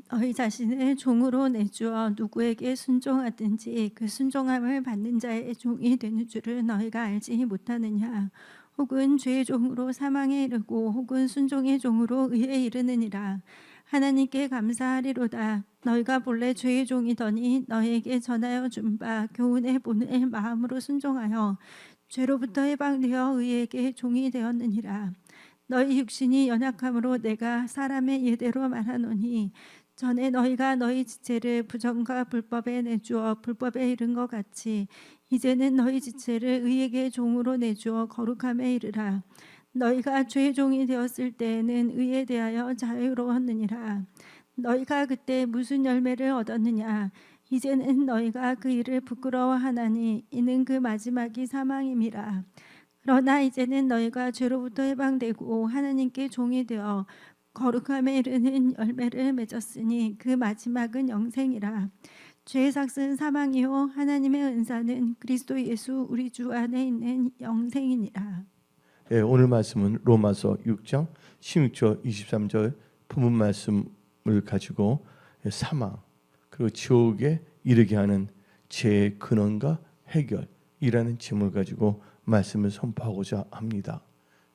너희 자신을 종으로 내주어 누구에게 순종하든지 그 순종함을 받는 자의 종이 되는 줄을 너희가 알지 못하느냐. 혹은 죄의 종으로 사망에 이르고 혹은 순종의 종으로 의에 이르느니라. 하나님께 감사하리로다. 너희가 본래 죄의 종이더니 너희에게 전하여 준 바 교훈의 본을 마음으로 순종하여 죄로부터 해방되어 의에게 종이 되었느니라. 너희 육신이 연약함으로 내가 사람의 예대로 말하노니 전에 너희가 너희 지체를 부정과 불법에 내주어 불법에 이른 것 같이 이제는 너희 지체를 의에게 종으로 내주어 거룩함에 이르라. 너희가 죄의 종이 되었을 때에는 의에 대하여 자유로웠느니라. 너희가 그때 무슨 열매를 얻었느냐. 이제는 너희가 그 일을 부끄러워하나니 이는 그 마지막이 사망임이라. 그러나 이제는 너희가 죄로부터 해방되고 하나님께 종이 되어 거룩함에 이르는 열매를 맺었으니 그 마지막은 영생이라. 죄의 삭은 사망이요 하나님의 은사는 그리스도 예수 우리 주 안에 있는 영생이니라. 예, 오늘 말씀은 로마서 6장 16절 23절 본문 말씀을 가지고 사망 그리고 지옥에 이르게 하는 죄의 근원과 해결이라는 제목을 가지고 말씀을 선포하고자 합니다.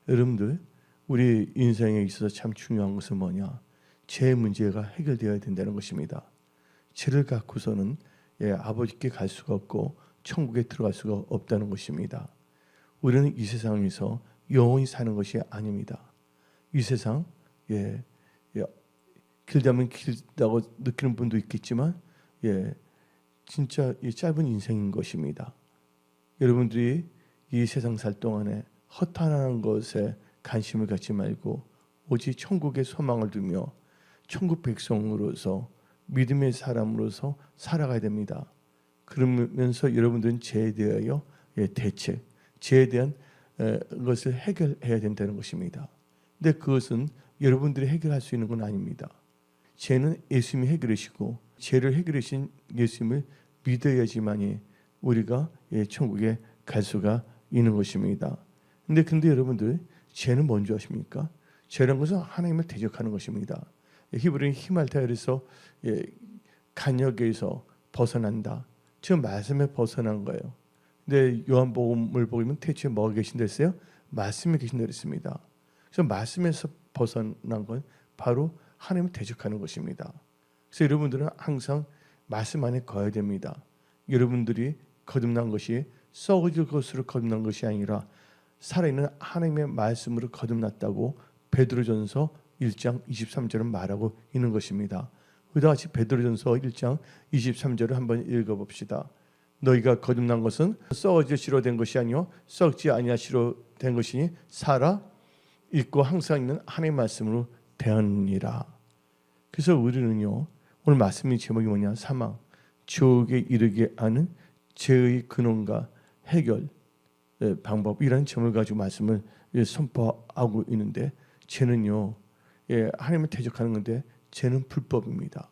여러분들 우리 인생에 있어서 참 중요한 것은 뭐냐? 죄의 문제가 해결되어야 된다는 것입니다. 죄를 갖고서는 아버지께 갈 수가 없고 천국에 들어갈 수가 없다는 것입니다. 우리는 이 세상에서 영원히 사는 것이 아닙니다. 이 세상 길다면 길다고 느끼는 분도 있겠지만 진짜 짧은 인생인 것입니다. 여러분들이 이 세상 살 동안에 허탄한 것에 관심을 갖지 말고 오직 천국의 소망을 두며 천국 백성으로서 믿음의 사람으로서 살아가야 됩니다. 그러면서 여러분들은 죄에 대하여 대책, 죄에 대한 것을 해결해야 된다는 것입니다. 근데 그것은 여러분들이 해결할 수 있는 건 아닙니다. 죄는 예수님이 해결하시고 죄를 해결하신 예수님을 믿어야지만이 우리가 천국에 갈 수가 있는 것입니다. 근데 여러분들 죄는 뭔지 아십니까? 죄라는 것은 하나님을 대적하는 것입니다. 히브리는 히말타야에서 간역에서 벗어난다. 지금 말씀에 벗어난 거예요. 근데 요한복음을 보면 대체 뭐가 계신다 했어요? 말씀에 계신다 했습니다. 그래서 말씀에서 벗어난 건 바로 하나님을 대적하는 것입니다. 그래서 여러분들은 항상 말씀 안에 거해야 됩니다. 여러분들이 거듭난 것이 썩어질 것으로 거듭난 것이 아니라 살아있는 하나님의 말씀으로 거듭났다고 베드로전서 1장 23절은 말하고 있는 것입니다. 그와 같이 베드로전서 1장 23절을 한번 읽어봅시다. 너희가 거듭난 것은 썩어지시로 된 것이 아니요 썩지 아니하시로 된 것이니 살아 있고 항상 있는 하나님의 말씀으로 되었느니라. 그래서 우리는요 오늘 말씀의 제목이 뭐냐? 사망, 지옥에 이르게 하는 죄의 근원과 해결 방법이라는 점을 가지고 말씀을 선포하고 있는데 죄는요 하나님을 대적하는 건데 죄는 불법입니다.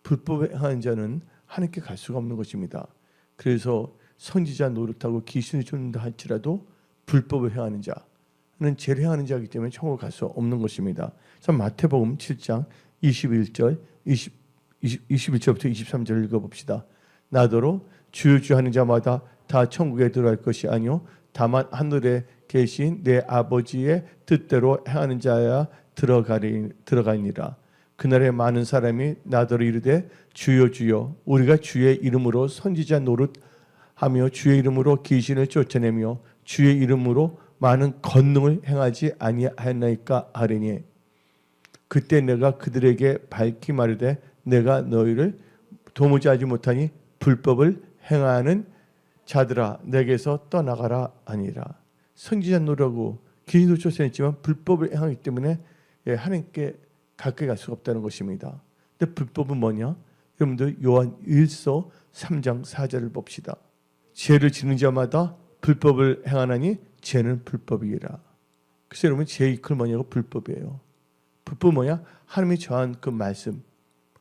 불법에 행하는 자는 하나님께 갈 수가 없는 것입니다. 그래서 선지자 노릇하고 귀신을 쫓는다 할지라도 불법을 행하는 자는 죄를 행하는 자이기 때문에 천국을 갈 수 없는 것입니다. 그래서 마태복음 7장 21절부터 23절 읽어봅시다. 나더러 주여 주여 하는 자마다 다 천국에 들어갈 것이 아니요 다만 하늘에 계신 내 아버지의 뜻대로 행하는 자야 들어가니라. 그날에 많은 사람이 나더러 이르되 주여 주여 우리가 주의 이름으로 선지자 노릇하며 주의 이름으로 귀신을 쫓아내며 주의 이름으로 많은 권능을 행하지 아니하였나이까 하리니 그때 내가 그들에게 밝히 말하되 내가 너희를 도무지 알지 못하니 불법을 행하는 자들아 내게서 떠나가라 아니라. 선지자 노라고 귀신도 쫓아냈지만 불법을 행하기 때문에 하나님께 가까이 갈 수가 없다는 것입니다. 근데 불법은 뭐냐? 여러분들 요한 1서 3장 4절을 봅시다. 죄를 지는 자마다 불법을 행하나니 죄는 불법이라. 그래서 여러분 죄의 그 뭐냐고 불법이에요. 불법은 뭐냐? 하나님이 정한 그 말씀,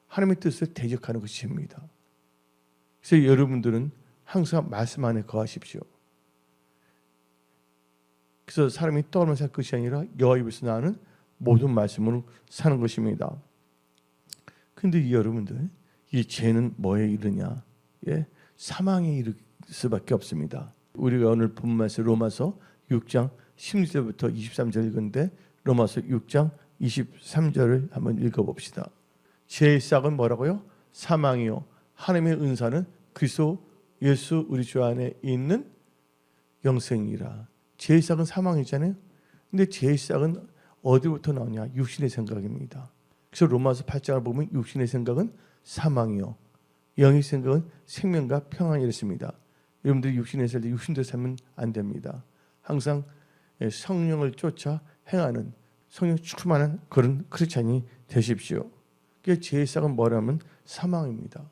하나님의 뜻을 대적하는 것입니다. 그래서 여러분들은 항상 말씀 안에 거하십시오. 그래서 사람이 떠오르면 살 것이 아니라 여호와 입에서 나오는 모든 말씀으로 사는 것입니다. 근데 여러분들 이 죄는 뭐에 이르냐? 예, 사망에 이를 수밖에 없습니다. 우리가 오늘 본 말씀 로마서 6장 16절부터 23절 읽은데 로마서 6장 23절을 한번 읽어봅시다. 죄의 싹은 뭐라고요? 사망이요. 하나님의 은사는 그리스도 예수 우리 주 안에 있는 영생이라. 죄의 싹은 사망이잖아요. 근데 죄의 싹은 어디부터 나오냐? 육신의 생각입니다. 그래서 로마서 8장을 보면 육신의 생각은 사망이요. 영의 생각은 생명과 평안이랬습니다. 여러분들이 육신에 살 때 육신대로 살면 안 됩니다. 항상 성령을 쫓아 행하는 성령 충만한 그런 크리스찬이 되십시오. 그 죄의 싹은 뭐라면 사망입니다.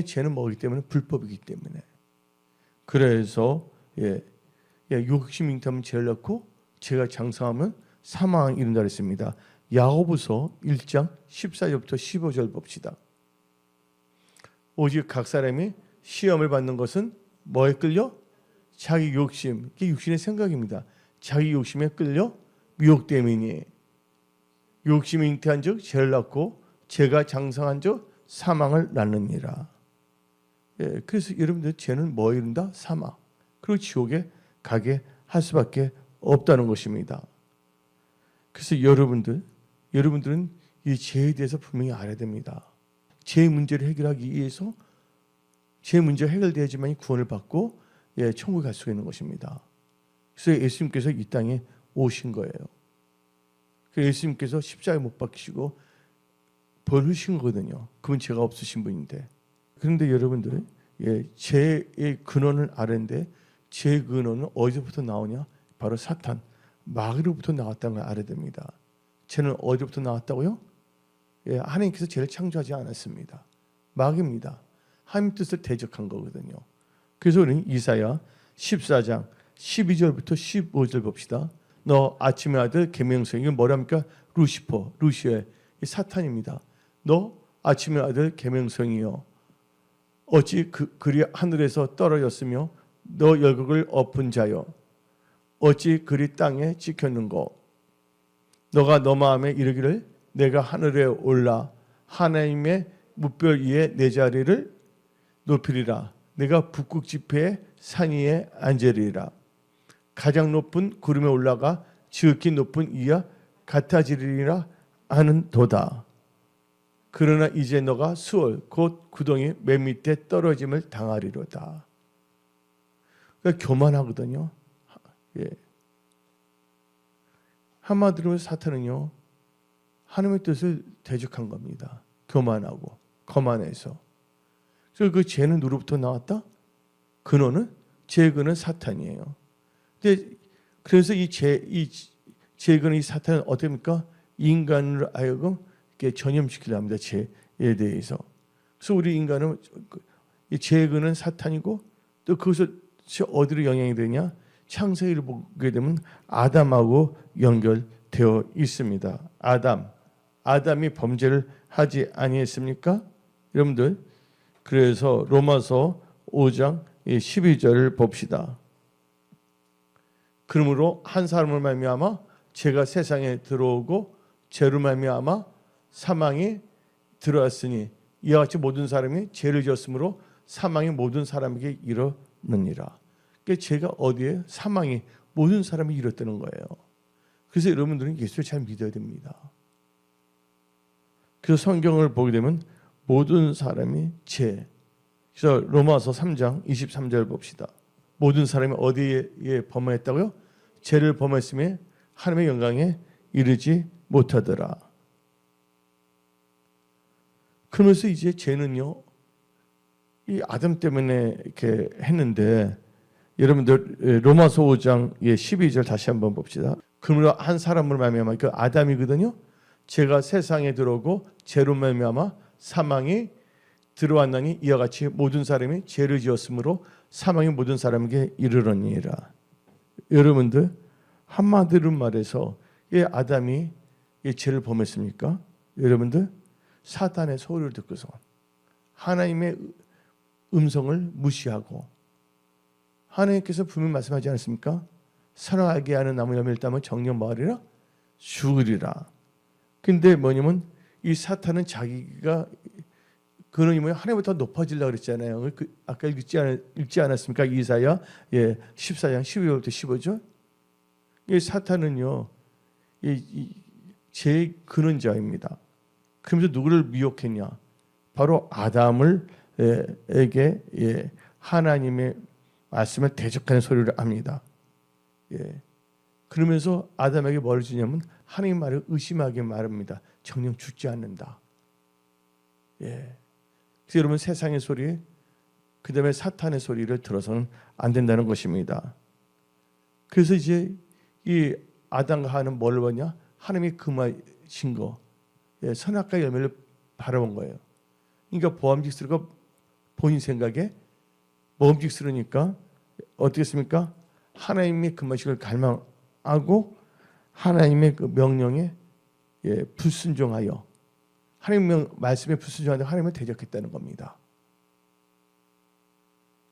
죄는 뭐기 때문에 불법이기 때문에. 그래서 욕심 잉태하면 죄를 낳고 죄가 장성하면 사망을 이룬다 그랬습니다. 야고보서 1장 14절부터 15절 봅시다. 오직 각 사람이 시험을 받는 것은 뭐에 끌려? 자기 욕심, 이게 육신의 생각입니다. 자기 욕심에 끌려 미혹됨이니 욕심이 잉태한 즉 죄를 낳고 죄가 장성한 즉 사망을 낳느니라. 그래서 여러분들 죄는 뭐 이룬다? 사망. 그리고 지옥에 가게 할 수밖에 없다는 것입니다. 그래서 여러분들은 이 죄에 대해서 분명히 알아야 됩니다. 죄의 문제를 해결하기 위해서 죄의 문제가 해결돼야지만 구원을 받고 천국에 갈 수가 있는 것입니다. 그래서 예수님께서 이 땅에 오신 거예요. 예수님께서 십자가에 못 박히시고 벌 흘리신 거거든요. 그분 죄가 없으신 분인데. 그런데 여러분들 죄의 근원을 아는데 죄의 근원은 어디서부터 나오냐? 바로 사탄, 마귀로부터 나왔다는 걸 알아야 됩니다. 죄는 어디부터 나왔다고요? 하나님께서 죄를 창조하지 않았습니다. 마귀입니다. 하나님 뜻을 대적한 거거든요. 그래서 우리는 이사야 14장 12절부터 15절 봅시다. 너 아침의 아들 계명성, 이건 뭐랍니까? 루시퍼, 루시오의 사탄입니다. 너 아침의 아들 계명성이요, 어찌 그리 하늘에서 떨어졌으며 너 열국을 엎은 자여 어찌 그리 땅에 찍혔는고. 너가 너 마음에 이르기를 내가 하늘에 올라 하나님의 뭇별 위에 내 자리를 높이리라. 내가 북극 지폐의 산 위에 앉으리라. 가장 높은 구름에 올라가 지극히 높은 이와 같아지리라 하는 도다. 그러나 이제 너가 수월 곧 구덩이 맨 밑에 떨어짐을 당하리로다. 그러니까 교만하거든요. 한마디로 사탄은요, 하나님의 뜻을 대적한 겁니다. 교만하고 거만해서. 그래서 그 죄는 누구로부터 나왔다? 근원은, 죄의 근원은 사탄이에요. 근데 그래서 이 죄의 근원, 이 사탄은 어떻습니까? 인간을 하여금 전염시키려 합니다. 죄에 대해서. 그래서 우리 인간은 이 죄의 근원은 사탄이고, 또 그것이 어디로 영향이 되냐? 창세기를 보게 되면 아담하고 연결되어 있습니다. 아담이 범죄를 하지 아니했습니까? 여러분들, 그래서 로마서 5장 12절을 봅시다. 그러므로 한 사람을 말미암아 죄가 세상에 들어오고 죄로 말미암아 사망이 들어왔으니 이와 같이 모든 사람이 죄를 지었으므로 사망이 모든 사람에게 이르느니라. 그러니까 죄가 어디에? 사망이 모든 사람이 이뤘다는 거예요. 그래서 여러분들은 예수를 잘 믿어야 됩니다. 그래서 성경을 보게 되면 모든 사람이 죄. 그래서 로마서 3장 23절 봅시다. 모든 사람이 어디에 범했다고요? 죄를 범했음에 하나님의 영광에 이르지 못하더라. 그러면서 이제 죄는요, 이 아담 때문에 이렇게 했는데, 여러분들 로마서 5장 12절 다시 한번 봅시다. 그러므로 한 사람으로 말미암아, 그 아담이거든요. 죄가 세상에 들어오고 죄로 말미암아 사망이 들어왔나니 이와 같이 모든 사람이 죄를 지었으므로 사망이 모든 사람에게 이르러니라. 여러분들, 한마디로 말해서 아담이 죄를 범했습니까? 여러분들, 사탄의 소리를 듣고서 하나님의 음성을 무시하고, 하나님께서 분명히 말씀하지 않았습니까? 사랑하게 하는 나무 열매를 따면 정령 뭐하리라? 죽으리라. 근데 뭐냐면 이 사탄은 자기가 그는 뭐야 하나님보다 높아지려고 그랬잖아요. 아까 읽지 않았습니까? 이사야 14장 12절부터 15절. 이 사탄은요, 제 근원자입니다. 그러면서 누구를 미혹했냐? 바로 아담을 에게 하나님의 말씀을 대적하는 소리를 합니다. 그러면서 아담에게 뭘 주냐면 하나님 말을 의심하게 말합니다. 정녕 죽지 않는다. 그래서 여러분 세상의 소리, 그 다음에 사탄의 소리를 들어서는 안 된다는 것입니다. 그래서 이제 이 아담과 하와는 뭘 보냐? 하나님이 금하신 거, 선악과 열매를 바라본 거예요. 그러니까 보암직스러가 본인 생각에 먹음직스러우니까 어떻게 했습니까? 하나님의 금하신 걸 갈망하고 하나님의 그 명령에 불순종하여 하나님의 말씀에 불순종하여 하나님을 대적했다는 겁니다.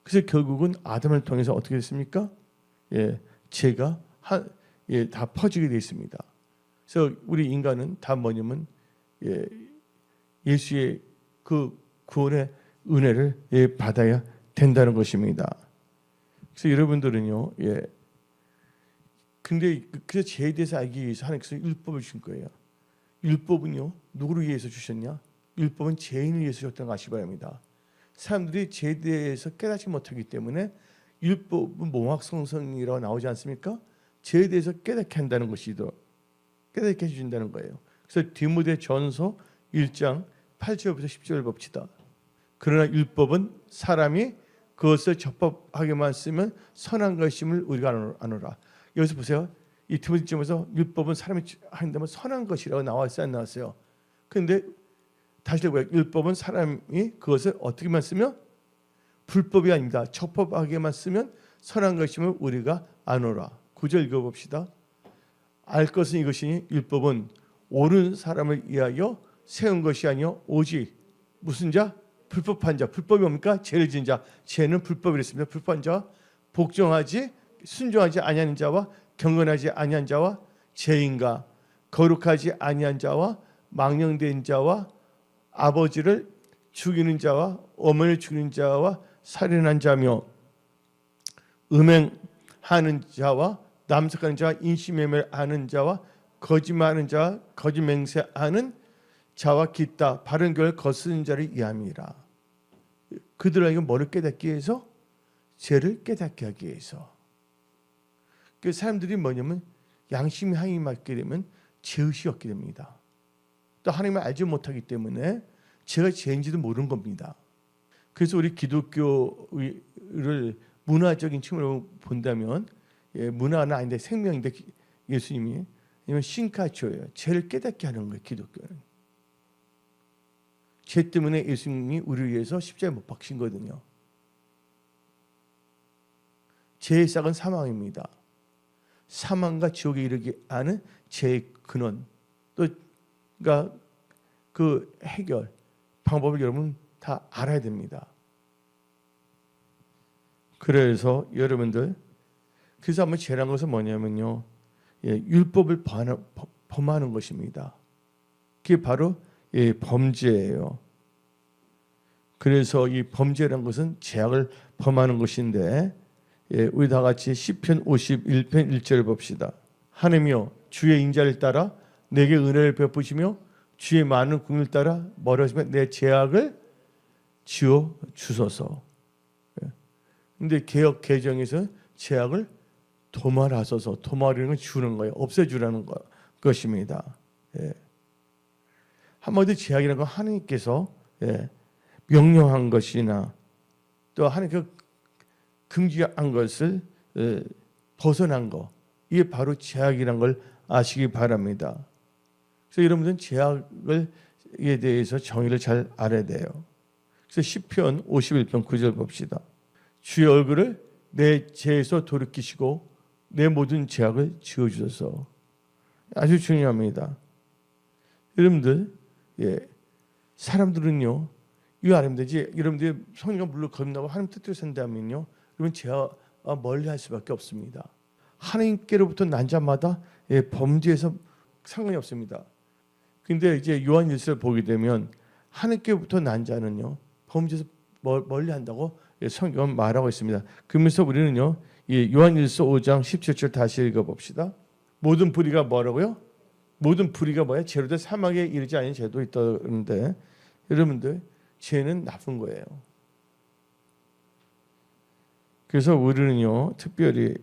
그래서 결국은 아담을 통해서 어떻게 됐습니까? 죄가 다 퍼지게 되어 있습니다. 그래서 우리 인간은 다 뭐냐면 예수의 그 구원의 은혜를 받아야 된다는 것입니다. 그래서 여러분들은요, 근데 그 죄에 대해서 알기 위해서 하나님께서 율법을 주신 거예요. 율법은요, 누구를 위해서 주셨냐? 율법은 죄인을 위해서 주셨다는 거 아시기 바랍니다. 사람들이 죄에 대해서 깨닫지 못하기 때문에 율법은 몽학성성이라고 나오지 않습니까? 죄에 대해서 깨닫게 한다는 것이더 깨닫게 해준다는 거예요. 그래서 디모데전서 1장 8절부터 10절 봅시다. 그러나 율법은 사람이 그것을 적법하게만 쓰면 선한 것임을 우리가 아노라. 여기서 보세요. 이 디모데전서에서 율법은 사람이 한다면 선한 것이라고 나왔어요, 안 나왔어요? 그런데 다시 보세요. 율법은 사람이 그것을 어떻게만 쓰면 불법이 아닙니다. 적법하게만 쓰면 선한 것임을 우리가 아노라. 9절 읽어봅시다. 알 것은 이것이니 율법은 옳은 사람을 위하여 세운 것이 아니요 오직 무슨 자? 불법한 자. 불법이 뭡니까? 죄를 지은 자. 죄는 불법이랬습니다. 불법한 자, 복종하지 순종하지 아니하는 자와 경건하지 아니한 자와 죄인과 거룩하지 아니한 자와 망령된 자와 아버지를 죽이는 자와 어머니를 죽이는 자와 살인한 자며 음행하는 자와 남색하는 자와 인신매매하는 자와 거짓말하는 자와 거짓 맹세하는 자와 기타 바른 교를 거스르는 자를 이함이라. 그들에게 뭐를 깨닫기 위해서? 죄를 깨닫게 하기 위해서. 그 사람들이 뭐냐면 양심이 하나님 맞게 되면 죄의식이 없게 됩니다. 또 하나님을 알지 못하기 때문에 죄가 죄인지도 모르는 겁니다. 그래서 우리 기독교를 문화적인 측면으로 본다면 문화는 아닌데 생명인데 예수님이 아니면 신카초예요. 죄를 깨닫게 하는 거예요. 기독교는. 죄 때문에 예수님이 우리를 위해서 십자가에 못 박힌 거거든요. 죄의 싹은 사망입니다. 사망과 지옥에 이르게 하는 죄의 근원 또 그러니까 그 해결 방법을 여러분 다 알아야 됩니다. 그래서 여러분들 그래서 한번 죄란 것은 뭐냐면요, 율법을 범하는 것입니다. 그게 바로 범죄예요. 그래서 이 범죄란 것은 죄악을 범하는 것인데 우리 다 같이 시편 51편 1절을 봅시다. 하나님이여 주의 인자를 따라 내게 은혜를 베푸시며 주의 많은 궁을 따라 멀어지면 내 죄악을 지워 주소서. 근데 개역 개정에서 죄악을 도말하소서. 도말이라는 건 주는 거예요. 없애주라는 것입니다. 한마디로 죄악이라는 건 하나님께서 명령한 것이나 또 하나님께서 금지한 것을 벗어난 것, 이게 바로 죄악이라는 걸 아시기 바랍니다. 그래서 여러분들은 죄악에 대해서 정의를 잘 알아야 돼요. 그래서 시편 51편 9절 봅시다. 주의 얼굴을 내 죄에서 돌이키시고 내 모든 죄악을 지워주소서. 아주 중요합니다. 여러분들, 사람들은요, 이거 알면 되지. 여러분들이 성령과 물로 거듭나고 하나님 뜻대로 산다면요, 여러분 죄와 멀리 할 수밖에 없습니다. 하나님께로부터 난 자마다 범죄에서 상관이 없습니다. 근데 이제 요한일서를 보게 되면 하느님께부터 난 자는요 범죄에서 멀리 한다고 성경은 말하고 있습니다. 그러면서 우리는요 이 요한일서 5장 17절 다시 읽어봅시다. 모든 불의가 뭐라고요? 모든 불의가 뭐야? 죄로 돼 사망에 이르지 않은 죄도 있다는데 여러분들 죄는 나쁜 거예요. 그래서 우리는요 특별히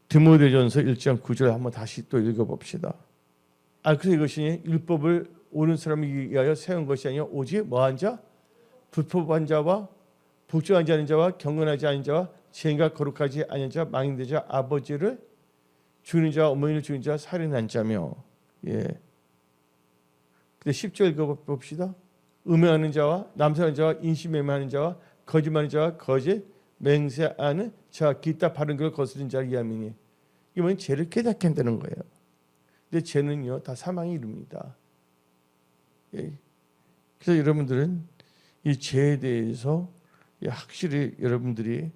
디모데전서 1장 9절 한번 다시 또 읽어봅시다. 그래서 이것이 율법을 옳은 사람을 위하여 세운 것이 아니요 오직 뭐한 자? 불법한 자와 복종하지 않은 자와 경건하지 않은 자와 죄인과 거룩하지 않은 자 망인된 자 아버지를 죽이는 자와 어머니를 죽이는 자 살인한 자며 근데 10절 읽어봅시다. 음행하는 자와 남살하는 자와 인신매매하는 자와 거짓말하는 자와 거짓 맹세하는 자와 기타 바른 걸 거스린 자를 위함이니 이건 죄를 깨닫게 한다는 거예요. 근데 죄는요 다 사망에 이릅니다. 그래서 여러분들은 이 죄에 대해서 확실히 여러분들이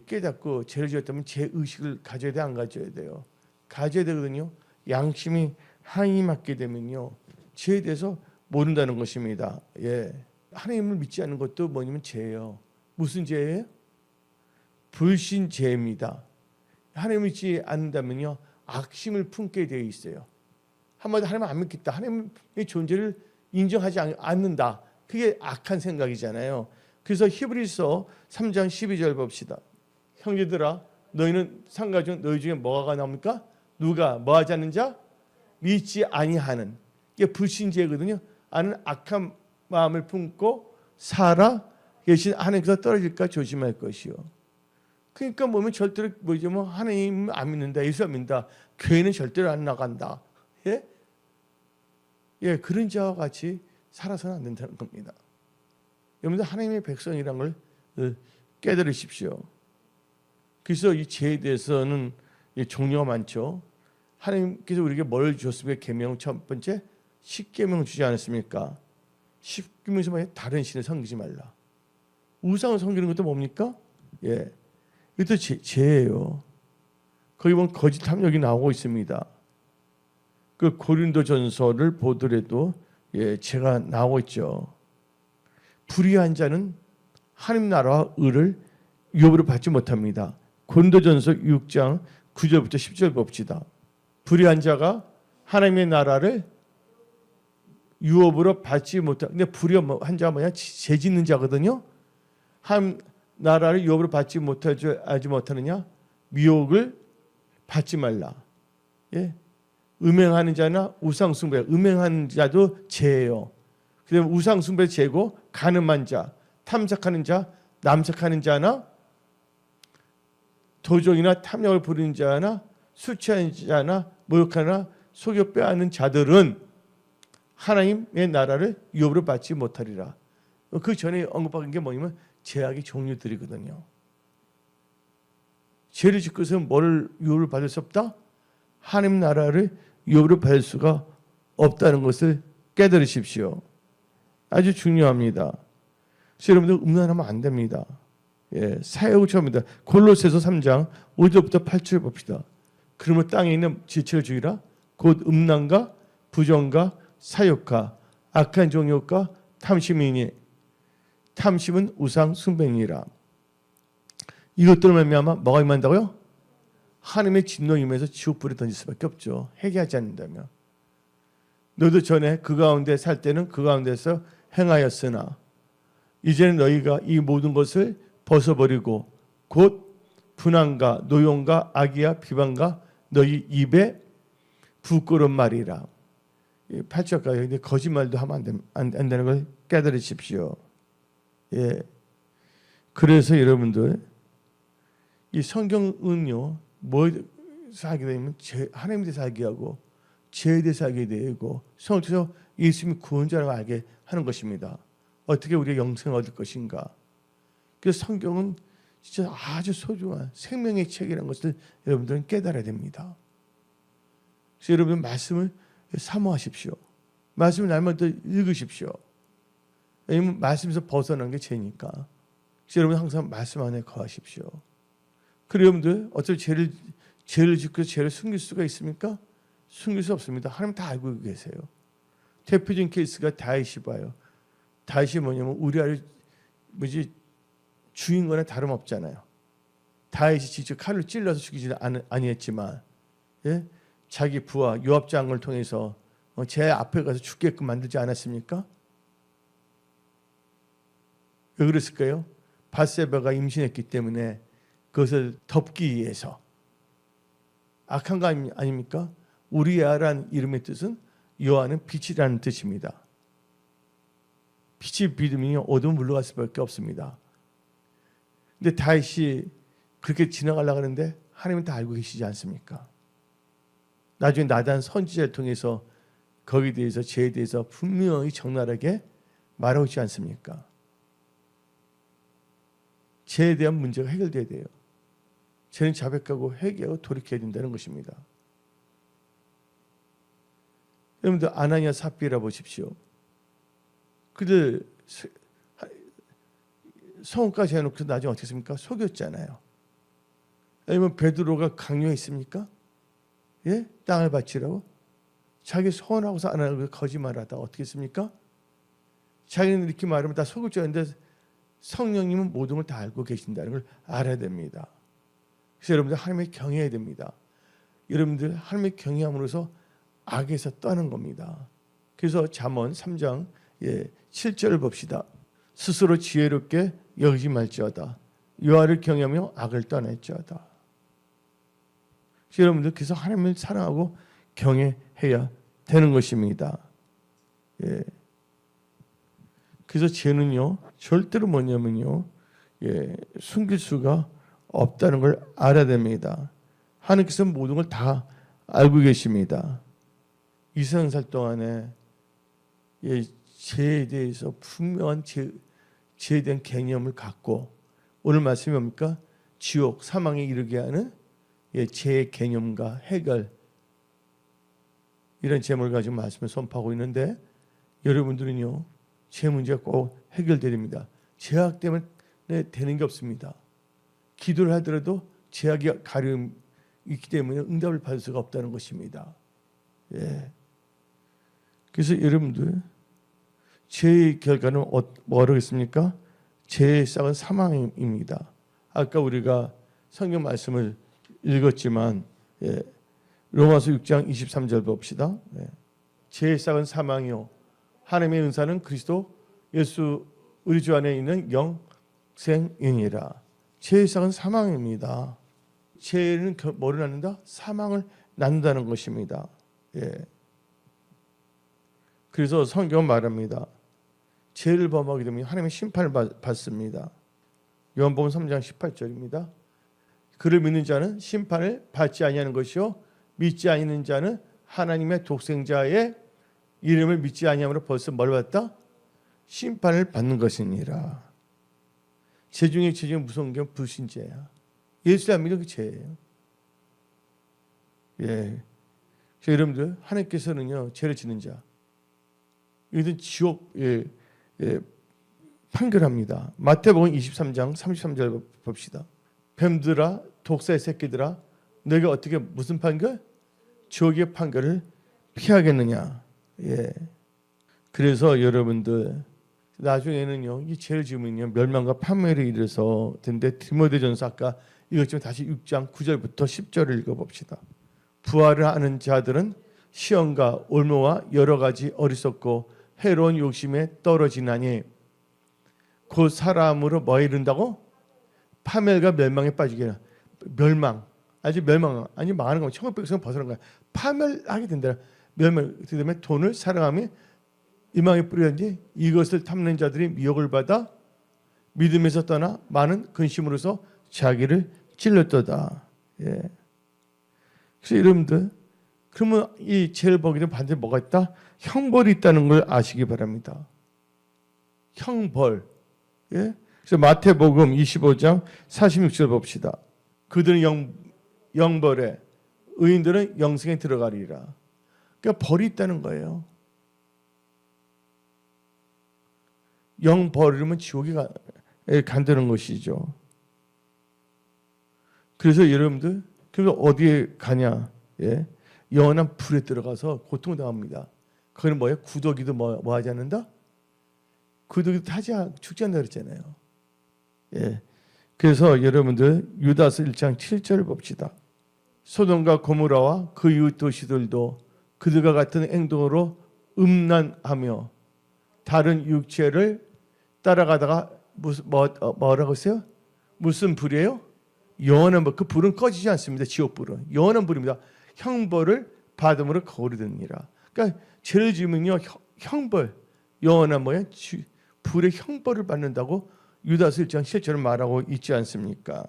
깨닫고 죄를 지었다면 죄 의식을 가져야 돼, 안 가져야 돼요? 가져야 되거든요. 양심이 하나님이 맞게 되면요 죄에 대해서 모른다는 것입니다. 하나님을 믿지 않는 것도 뭐냐면 죄예요. 무슨 죄예요? 불신죄입니다. 하나님을 믿지 않는다면요 악심을 품게 되어 있어요. 한마디로 하나님 안 믿겠다, 하나님의 존재를 인정하지 않는다, 그게 악한 생각이잖아요. 그래서 히브리서 3장 12절 봅시다. 형제들아 너희는 상가 중 너희 중에 뭐가 나옵니까? 누가 뭐하지 않는 자? 믿지 아니하는, 이게 불신죄거든요. 아는 악한 마음을 품고 살아 계신 하나님께서 떨어질까 조심할 것이요. 그러니까 뭐면 절대로 뭐 하나님 안 믿는다, 예수 안 믿는다, 교회는 절대로 안 나간다. 그런 자와 같이 살아서는 안 된다는 겁니다. 여러분들 하나님의 백성이란 걸 깨달으십시오. 그래서 이 죄에 대해서는 종류가 많죠. 하나님께서 우리에게 뭘 주셨습니까? 계명 첫 번째 10계명 주지 않았습니까? 10계명에서 뭐예요? 다른 신을 섬기지 말라. 우상을 섬기는 것도 뭡니까? 이것도 죄예요. 거기 보면 거짓 탐욕이 나오고 있습니다. 그 고린도전서를 보더라도 죄가 나오고 있죠. 불의한 자는 하나님 나라와 의를 유업으로 받지 못합니다. 고린도전서 6장 9절부터 10절 봅시다. 불의한 자가 하나님의 나라를 유업으로 받지 못하. 근데 불의한 자가 뭐냐? 죄 짓는 자거든요. 하나님 나라를 유업으로 받지 못하느냐? 미혹을 받지 말라. 음행하는 자나 우상숭배, 음행하는 자도 죄예요. 그다음에 우상숭배 죄고, 간음한 자, 탐색하는 자, 남색하는 자나 도적이나 탐욕을 부리는 자나 술 취하는 자나 모욕하나 속여 빼앗는 자들은 하나님의 나라를 유업으로 받지 못하리라. 그 전에 언급한 게 뭐냐면 죄악의 종류들이거든요. 죄를 짓고서 뭐를 유업으로 받을 수 없다? 하나님 나라를 유업으로 받을 수가 없다는 것을 깨달으십시오. 아주 중요합니다. 그래서 여러분들 음란하면 안 됩니다. 사역을 처음입니다. 골로새서 3장 5절부터 8절 봅시다. 그러면 땅에 있는 지체를 죽이라. 곧 음란과 부정과 사욕과 악한 정욕과 탐심이니 탐심은 우상 숭배니라. 이것들로 말미암아 뭐가 임한다고요? 하나님의 진노 임해서 지옥불에 던질 수밖에 없죠. 회개하지 않는다면. 너도 전에 그 가운데 살 때는 그 가운데서 행하였으나 이제는 너희가 이 모든 것을 벗어버리고 곧 분한과 노용과 악의와 비방과 너희 입에 부끄러운 말이라. 8절까지 거짓말도 하면 안 된다는 걸 깨달으십시오. 그래서 여러분들 이 성경은요 뭐에서 하게 되면 하나님에 대해서 알게 하고 죄에 대해서 알게 되고 성을 통해서 예수님이 구원자라고 알게 하는 것입니다. 어떻게 우리가 영생을 얻을 것인가. 그래서 성경은 진짜 아주 소중한 생명의 책이라는 것을 여러분들은 깨달아야 됩니다. 그래서 여러분 말씀을 사모하십시오. 말씀을 날마다 읽으십시오. 왜냐하면 말씀에서 벗어난 게 죄니까. 그래서 여러분 항상 말씀 안에 거하십시오. 그리고 여러분들 어차피 죄를 짓고 죄를 숨길 수가 있습니까? 숨길 수 없습니다. 하나님 다 알고 계세요. 대표적인 케이스가 다윗이 봐요. 다윗이 뭐냐면 우리아를 죽인 거나 다름없잖아요. 다윗이 직접 칼로 찔러서 죽이지는 아니했지만, 예? 자기 부하 요압 장군을 통해서 제 앞에 가서 죽게끔 만들지 않았습니까? 왜 그랬을까요? 밧세바가 임신했기 때문에 그것을 덮기 위해서. 악한 거 아닙니까? 우리아라는 이름의 뜻은 여호와는 빛이라는 뜻입니다. 빛이 비으면 어두운 물러갈 수밖에 없습니다. 근데 다윗이 그렇게 지나가려고 하는데 하나님은 다 알고 계시지 않습니까? 나중에 나단 선지자를 통해서 거기에 대해서 죄에 대해서 분명히 적나라하게 말하고 있지 않습니까? 죄에 대한 문제가 해결돼야 돼요. 죄는 자백하고 회개하고 돌이켜야 된다는 것입니다. 여러분들 아나니아 삽비라 보십시오. 그들 성까지 해놓고 나중에 어떻게 했습니까? 속였잖아요. 아니면 베드로가 강요했습니까? 예? 땅을 바치라고? 자기 소원하고서 안 하고 거짓말하다 어떻게 했습니까? 자기는 이렇게 말하면 다 속을 줄 아는데 성령님은 모든 걸 다 알고 계신다는 걸 알아야 됩니다. 그래서 여러분들 하나님을 경외해야 됩니다. 여러분들 하나님을 경외함으로써 악에서 떠는 겁니다. 그래서 잠언 3장 7절을 봅시다. 스스로 지혜롭게 여기지 말지어다. 여호와를 경외하며 악을 떠날지어다. 여러분들 그래서 하나님을 사랑하고 경외해야 되는 것입니다. 예. 그래서 죄는요 절대로 뭐냐면요 숨길 수가 없다는 걸 알아야 됩니다. 하나님께서 모든 걸 다 알고 계십니다. 이 세상 살 동안에 죄에 대해서 분명한 죄에 대한 개념을 갖고 오늘 말씀이 뭡니까? 지옥, 사망에 이르게 하는 죄의 개념과 해결 이런 제목을 가지고 말씀을 선포하고 있는데 여러분들은요 죄 문제가 꼭 해결돼야 됩니다. 죄악 때문에 되는 게 없습니다. 기도를 하더라도 죄악이 가려움이 있기 때문에 응답을 받을 수가 없다는 것입니다. 예. 그래서 여러분들 죄의 결과는 뭐라겠습니까? 죄의 싹은 사망입니다. 아까 우리가 성경 말씀을 읽었지만 로마서 6장 23절 봅시다. 죄의 싹은 사망이요 하나님의 은사는 그리스도 예수 우리 주 안에 있는 영생이니라. 죄의 싹은 사망입니다. 죄는 뭐를 낳는다? 사망을 낳는다는 것입니다. 그래서 성경은 말합니다. 죄를 범하게 되면 하나님의 심판을 받습니다. 요한복음 3장 18절입니다. 그를 믿는 자는 심판을 받지 아니하는 것이요 믿지 아니하는 자는 하나님의 독생자의 이름을 믿지 아니함으로 벌써 뭘 받다? 심판을 받는 것이니라. 죄 중에 무서운 게 불신죄야. 예수를 안 믿는 그 죄예요. 예. 여러분들 하나님께서는요 죄를 짓는 자 이들은 지옥 판결합니다. 마태복음 23장 33절 봅시다. 뱀들아 독사의 새끼들아 너희가 어떻게 무슨 판결? 지옥의 판결을 피하겠느냐. 그래서 여러분들 나중에는요 이 죄를 지으면요 멸망과 파멸에 이르서 된데 디모데전서 아까 이것 좀 다시 6장 9절부터 10절을 읽어봅시다. 부활을 하는 자들은 시험과 올무와 여러 가지 어리석고 해로운 욕심에 떨어지나니 곧 사람으로 뭐에 이른다고? 파멸과 멸망에 빠지게 해라. 멸망 아주 멸망 아니 망하는 거면 천국백성 벗어난 거야. 파멸하게 된다. 멸망 그 다음에 돈을 사랑하며 이망에 뿌리는지 이것을 탐내는 자들이 미혹을 받아 믿음에서 떠나 많은 근심으로서 자기를 찔렀도다. 그래서 여러분들 그러면 이 죄를 보게 되면 반드시 뭐가 있다? 형벌이 있다는 걸 아시기 바랍니다. 형벌. 그래서 마태복음 25장 46절 봅시다. 그들은 영벌에 의인들은 영생에 들어가리라. 그러니까 벌이 있다는 거예요. 영벌이면 지옥에 간다는 것이죠. 그래서 여러분들 그래서 어디에 가냐? 영원한 불에 들어가서 고통당합니다. 그건 뭐예요? 구더기도 뭐 하지 않는다? 구더기도 죽지 않는다 그랬잖아요. 예. 그래서 여러분들 유다서 1장 7절을 봅시다. 소돔과 고모라와 그 이웃 도시들도 그들과 같은 행동으로 음란하며 다른 육체를 따라가다가 뭐라고 했어요? 무슨 불이에요? 영원한 불. 그 불은 꺼지지 않습니다. 지옥 불은 영원한 불입니다. 형벌을 받음으로 거르느니라. 그러니까 죄를 지으면요 형벌, 영원한 뭐예요? 불의 형벌을 받는다고 유다서 1장 7절을 말하고 있지 않습니까?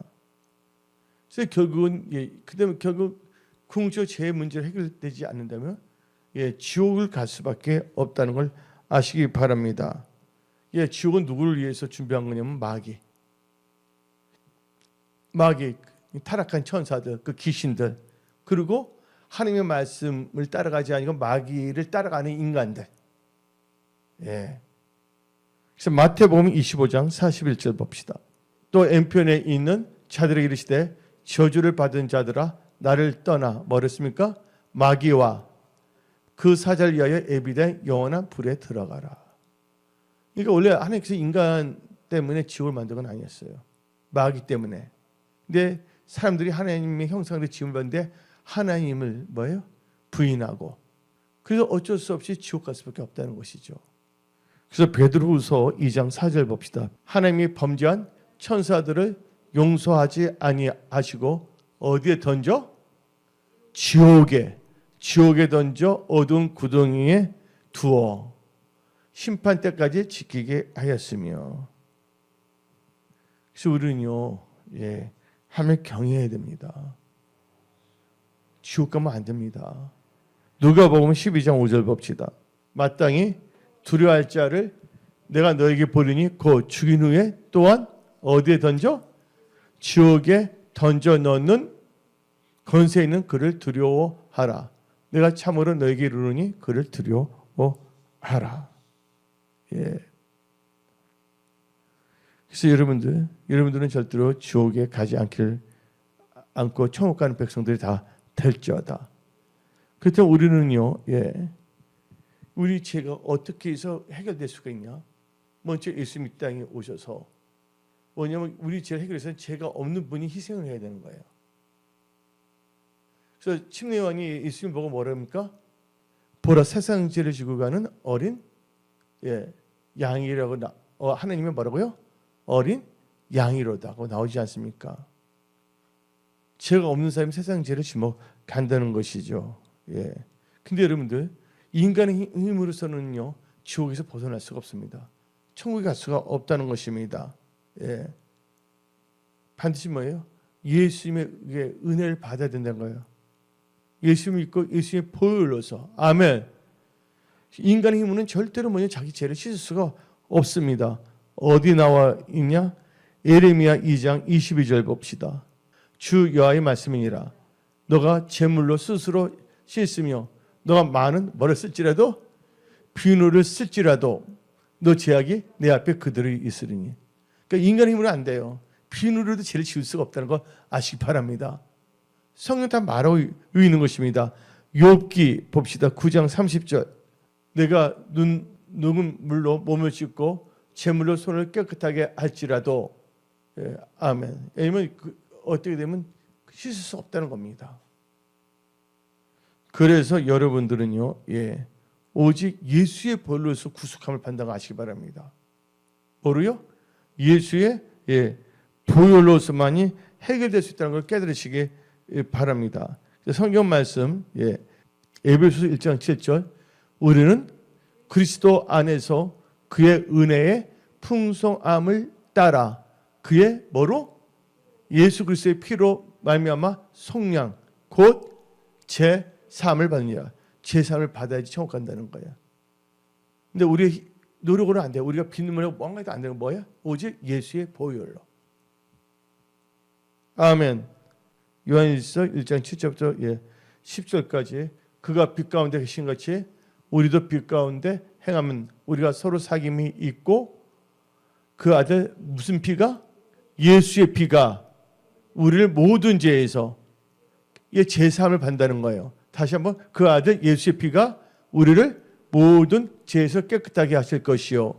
그래서 결국은 그다음에 결국 궁극적으로 죄의 문제를 해결되지 않는다면 지옥을 갈 수밖에 없다는 걸 아시기 바랍니다. 지옥은 누구를 위해서 준비한 거냐면 마귀 타락한 천사들, 그 귀신들, 그리고 하나님의 말씀을 따라가지 아니고 마귀를 따라가는 인간들. 그래서 마태복음 25장 41절 봅시다. 또 N편에 있는 자들에게 이르시되 저주를 받은 자들아 나를 떠나 뭐랬습니까? 마귀와 그 사자를 위하여 예비된 영원한 불에 들어가라. 그러니까 원래 하나님께서 인간 때문에 지옥을 만든 건 아니었어요. 마귀 때문에. 근데 사람들이 하나님의 형상으로 지음을 받는데 하나님을 뭐예요? 부인하고 그래서 어쩔 수 없이 지옥 갈 수밖에 없다는 것이죠. 그래서 베드로후서 2장 4절 봅시다. 하나님이 범죄한 천사들을 용서하지 아니하시고 어디에 던져? 지옥에 던져 어두운 구덩이에 두어 심판 때까지 지키게 하였으며. 그래서 우리는요, 하나님을 경외해야 됩니다. 지옥 가면 안 됩니다. 누가복음 12장 5절 봅시다. 마땅히 두려워할 자를 내가 너에게 보리니 곧 죽인 후에 또한 어디에 던져? 지옥에 던져 넣는 권세 있는 그를 두려워하라. 내가 참으로 너에게 이르노니 그를 두려워하라. 그래서 여러분들은 절대로 지옥에 가지 않고 천국 가는 백성들이 다 될지어다. 그렇다면 우리는요, 우리 죄가 어떻게 해서 해결될 수가 있냐? 먼저 예수님 이 땅에 오셔서 뭐냐면 우리 죄를 해결해서는 죄가 없는 분이 희생을 해야 되는 거예요. 그래서 침례요한이 예수님 보고 뭐라 합니까? 보라 세상 죄를 지고 가는 어린 양이라고 하나님이 뭐라고요? 어린 양이로다고 나오지 않습니까? 죄가 없는 사람이 세상 죄를 지고 간다는 것이죠. 근데 여러분들 인간의 힘으로서는요 지옥에서 벗어날 수가 없습니다. 천국에 갈 수가 없다는 것입니다. 반드시 뭐예요? 예수님의 은혜를 받아야 된다는 거예요. 예수님을 믿고 예수님의 보혈로서. 아멘. 인간의 힘으로는 절대로 자기 죄를 씻을 수가 없습니다. 어디 나와 있냐? 예레미야 2장 22절 봅시다. 주 여호와의 말씀이니라. 너가 제물로 스스로 씻으며 너가 많은 뭐를 쓸지라도 비누를 쓸지라도 너 죄악이 내 앞에 그대로 있으리니. 그러니까 인간의 힘으로는 안 돼요. 비누로도 죄를 지울 수가 없다는 거 아시기 바랍니다. 성경 다 말하고 있는 것입니다. 욥기 봅시다. 9장 30절. 내가 녹은 물로 몸을 씻고 제물로 손을 깨끗하게 할지라도 아멘. 왜냐면 어떻게 되면 씻을 수 없다는 겁니다. 그래서 여러분들은요, 오직 예수의 보혈로서 구속함을 받는다고 아시기 바랍니다. 뭐로요? 예수의 보혈로서만이 해결될 수 있다는 걸 깨달으시기 바랍니다. 성경 말씀 에베소서 1장 7절 우리는 그리스도 안에서 그의 은혜의 풍성함을 따라 그의 뭐로? 예수 그리스도의 피로 말미암아 속량 곧 제사함을 받느니라. 제사함을 받아야지 천국 간다는 거야. 근데 우리의 노력으로는 안 돼요. 우리가 비누물하고 뭔가 해도 안 되는 거 뭐야? 오직 예수의 보혈로. 아멘. 요한일서 1장 7절부터 10절까지 그가 빛 가운데 계신 같이 우리도 빛 가운데 행하면 우리가 서로 사귐이 있고 그 아들 무슨 피가? 예수의 피가 우리를 모든 죄에서 제사함을 받는다는 거예요. 다시 한번 그 아들 예수의 피가 우리를 모든 죄에서 깨끗하게 하실 것이요.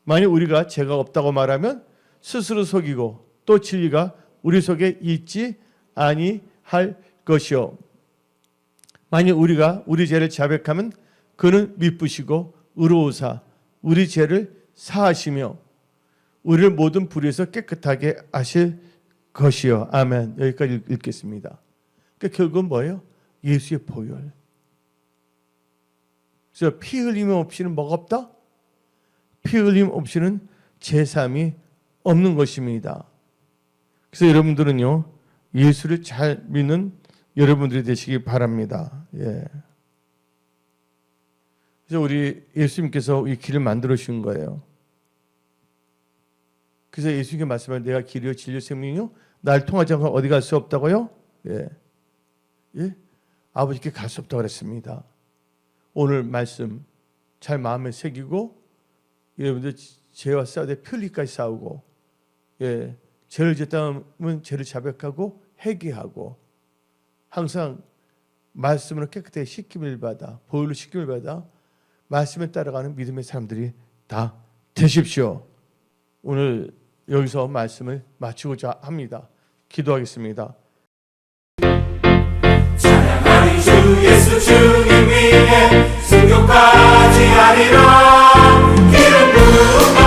만약 우리가 죄가 없다고 말하면 스스로 속이고 또 진리가 우리 속에 있지 아니할 것이요. 만약 우리가 우리 죄를 자백하면 그는 미쁘시고 의로우사 우리 죄를 사하시며 우리를 모든 불의에서 깨끗하게 하실 것이요. 아멘. 여기까지 읽겠습니다. 그러니까 결국은 뭐예요? 예수의 보혈. 그래서 피 흘림 없이는 뭐가 없다? 피 흘림 없이는 제사함이 없는 것입니다. 그래서 여러분들은요, 예수를 잘 믿는 여러분들이 되시기 바랍니다. 예. 그래서 우리 예수님께서 이 길을 만들어 주신 거예요. 그래서 예수님께 말씀하신 내가 길이요 진리요 생명이요 날 통하지 않고 어디 갈 수 없다고요? 예. 예? 아버지께 갈 수 없다고 그랬습니다. 오늘 말씀 잘 마음에 새기고 여러분들 죄와 싸우되 편리까지 싸우고 예. 죄를 짓다면 죄를 자백하고 회개하고 항상 말씀으로 깨끗하게 씻김을 받아 보혈로 씻김을 받아 말씀에 따라가는 믿음의 사람들이 다 되십시오. 오늘 여기서 말씀을 마치고자 합니다. 기도하겠습니다. 찬양하리 주 예수 주님 위에 순교까지 하리라. 기름 부어